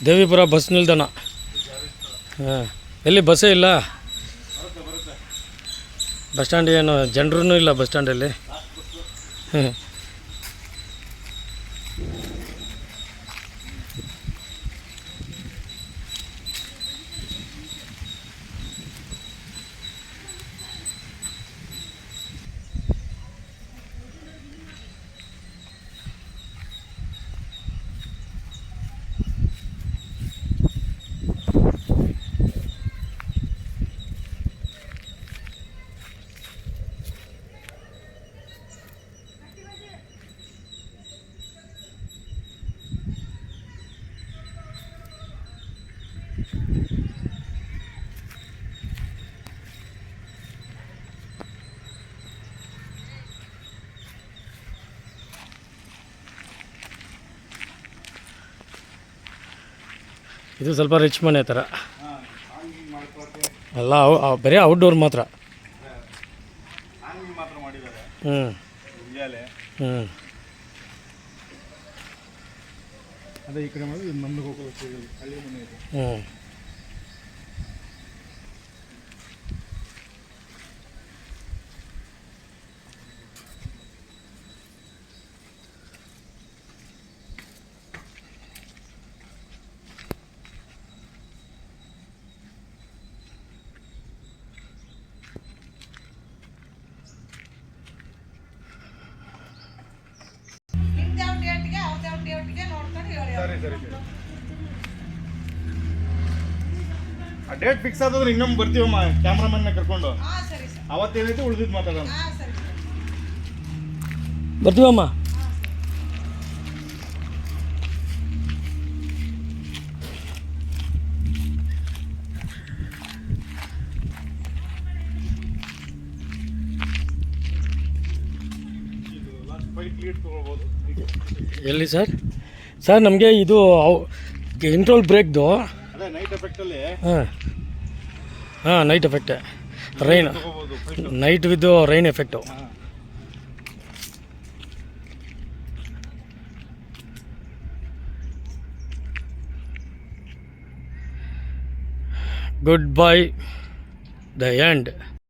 Devipura bus ನಿಲ್ದಾಣ. ಹಾಂ, ಎಲ್ಲಿ ಬಸ್ಸೇ ಇಲ್ಲ. ಬಸ್ ಸ್ಟ್ಯಾಂಡ್ ಏನು ಜನರೂ ಇಲ್ಲ ಬಸ್ ಸ್ಟ್ಯಾಂಡಲ್ಲಿ. ಹ್ಞೂ. ಇದು ಸ್ವಲ್ಪ ರಿಚ್ ಮನೆ ಥರ ಅಲ್ಲ, ಬರೀ ಔಟ್ಡೋರ್ ಮಾತ್ರ. ಹ್ಞೂ ಹ್ಞೂ. ಹ್ಞೂ. ಡೇಟ್ ಫಿಕ್ಸ್ ಆದ್ರೆ ಇನ್ನೊಮ್ಮೆ ಬರ್ತೀವಮ್ಮ, ಕ್ಯಾಮ್ರಾಮನ್ನ ಕರ್ಕೊಂಡು. ಅವತ್ತೇನೈತೆ ಉಳಿದಿದ್ದು ಮಾತಾಡೋಣ. ಬರ್ತೀವಮ್ಮ. ಎಲ್ಲಿ ಸರ್? ಸರ್ ನಮಗೆ ಇದು ಇಂಟ್ರೋಲ್ ಬ್ರೇಕ್ದು. ನೈಟ್ ಎಫೆಕ್ಟಲ್ಲಿ. ಹಾಂ ಹಾಂ, ನೈಟ್ ಎಫೆಕ್ಟೇ. Rain, night with rain effect. Good bye the end.